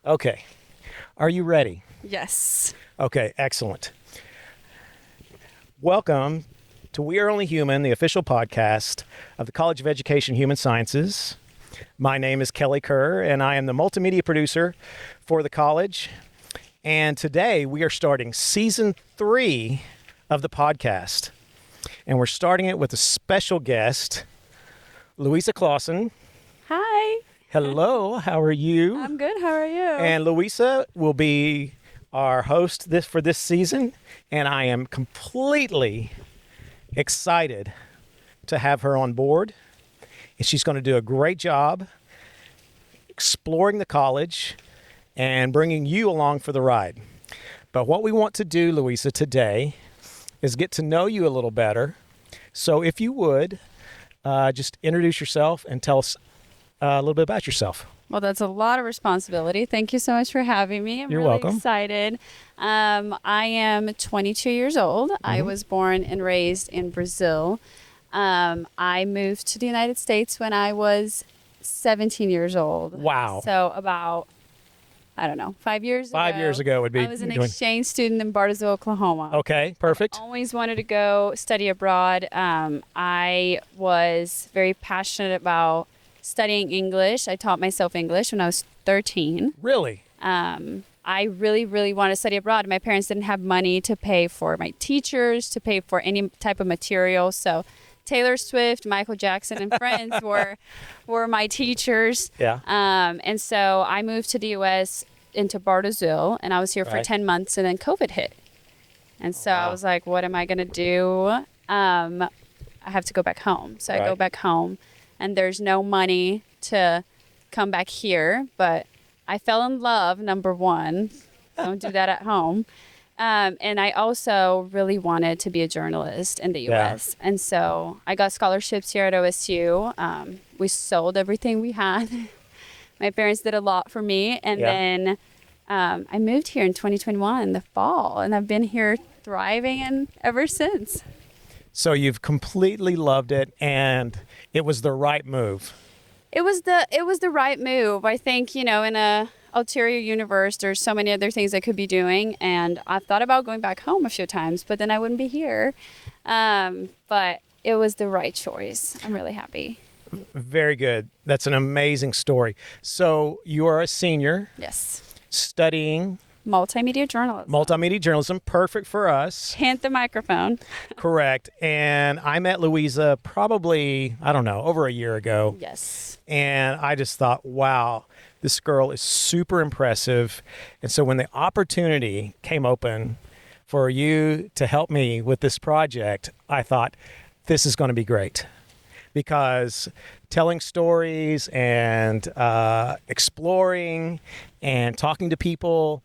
Okay. Are you ready? Yes. Okay, excellent. Welcome to We Are Only Human, the official podcast of the College of Education Human Sciences. My name is Kerr, and I am the multimedia producer for the college. And today we are starting season 3 of the podcast. And we're starting it with a special guest, Luisa Clausen. Hi. Hello, how are you? I'm good. How are you? And Louisa will be our host for this season, and I am completely excited to have her on board. And she's going to do a great job exploring the college and bringing you along for the ride. But what we want to do, Louisa, today is get to know you a little better. So if you would, just introduce yourself and tell us a little bit about yourself. Well, that's a lot of responsibility. Thank you so much for having me. I'm You're really welcome. excited. I am 22 years old. Mm-hmm. I was born and raised in Brazil. I moved to the United States when I was 17 years old. Wow. So about, 5 years ago. 5 years ago would be. I was an exchange student in Bartlesville, Oklahoma. Okay, perfect. Always wanted to go study abroad. I was very passionate about studying English. I taught myself English when I was 13. Really? I really, really wanted to study abroad. My parents didn't have money to pay for my teachers, to pay for any type of material. So Taylor Swift, Michael Jackson, and friends were my teachers. Yeah. And so I moved to the U.S. into Bartlesville, and I was here for Right. 10 months, and then COVID hit. And so wow. I was like, what am I going to do? I have to go back home. So I go Right. back home, and there's no money to come back here. But I fell in love, number one. Don't do that at home. And I also really wanted to be a journalist in the Yeah. U.S. And so I got scholarships here at OSU. We sold everything we had. My parents did a lot for me. And Yeah. then I moved here in 2021 in the fall. And I've been here thriving and ever since. So you've completely loved it, and it was the right move. It was the right move. I think, in a ulterior universe, there's so many other things I could be doing. And I've thought about going back home a few times, but then I wouldn't be here. But it was the right choice. I'm really happy. Very good. That's an amazing story. So you are a senior Yes. studying Multimedia journalism. multimedia journalism, perfect for us. Hint the microphone. Correct. And I met Louisa probably, over a year ago. Yes. And I just thought, wow, this girl is super impressive. And so when the opportunity came open for you to help me with this project, I thought, this is going to be great. Because telling stories and exploring and talking to people,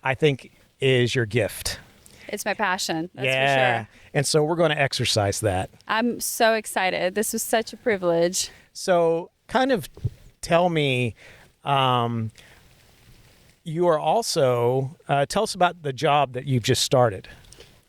I think, is your gift. It's my passion. That's yeah. for sure. And so we're going to exercise that. I'm so excited. This was such a privilege. So kind of tell me, you are also, tell us about the job that you've just started.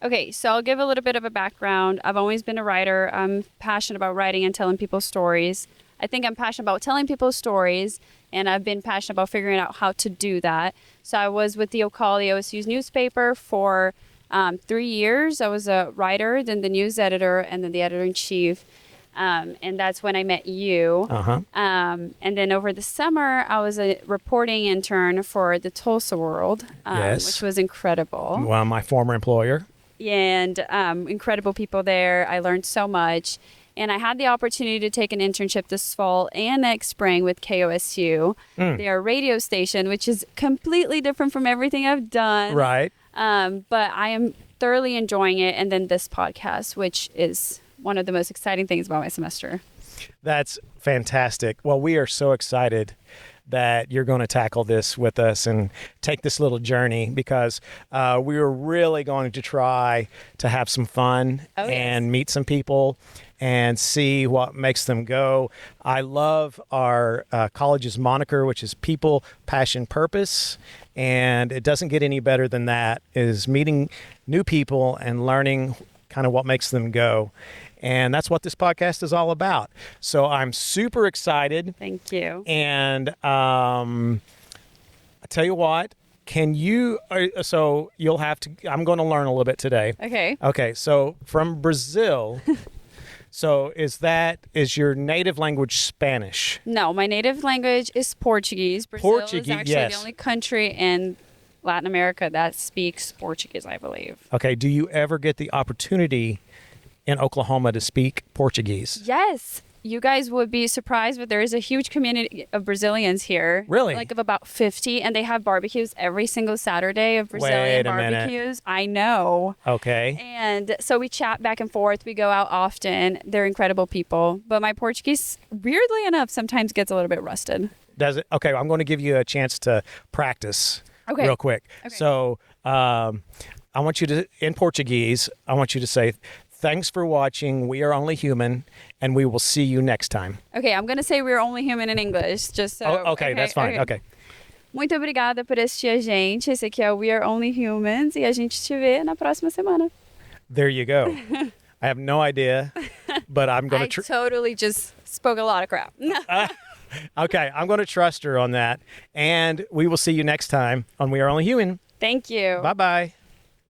Okay, so I'll give a little bit of a background. I've always been a writer. I'm passionate about writing and telling people stories. I think I'm passionate about telling people stories, and I've been passionate about figuring out how to do that. So I was with the OSU's newspaper for 3 years. I was a writer, then the news editor, and then the editor-in-chief. And that's when I met you. Uh-huh. And then over the summer, I was a reporting intern for the Tulsa World, Yes. which was incredible. Well, my former employer. And incredible people there. I learned so much. And I had the opportunity to take an internship this fall and next spring with KOSU. They're a radio station, which is completely different from everything I've done. Right. But I am thoroughly enjoying it. And then this podcast, which is one of the most exciting things about my semester. That's fantastic. Well, we are so excited that you're going to tackle this with us and take this little journey, because we were really going to try to have some fun and meet some people and see what makes them go. I love our college's moniker, which is People, Passion, Purpose. And it doesn't get any better than that, is meeting new people and learning kind of what makes them go. And that's what this podcast is all about. So I'm super excited. Thank you. And I tell you what, can you, so you'll have to, I'm going to learn a little bit today. Okay. Okay, so from Brazil, so is your native language Spanish? No, my native language is Portuguese. Brazil is Portuguese, actually yes. the only country in Latin America that speaks Portuguese, I believe. Okay, do you ever get the opportunity in Oklahoma to speak Portuguese? Yes. You guys would be surprised, but there is a huge community of Brazilians here. Really? Like of about 50, and they have barbecues every single Saturday of Brazilian Wait a minute. barbecues. I know. Okay. And so we chat back and forth. We go out often. They're incredible people. But my Portuguese, weirdly enough, sometimes gets a little bit rusted. Does it? Okay, I'm going to give you a chance to practice real quick. Okay. So I want you to, in Portuguese, I want you to say, thanks for watching. We are only human, and we will see you next time. Okay, I'm going to say we're only human in English, just so... Okay, that's fine. Okay. Muito obrigada por assistir a gente. Esse aqui é o We Are Only Humans, e a gente te vê na próxima semana. There you go. I have no idea, but I'm going to... I totally just spoke a lot of crap. Okay, I'm going to trust her on that, and we will see you next time on We Are Only Human. Thank you. Bye-bye.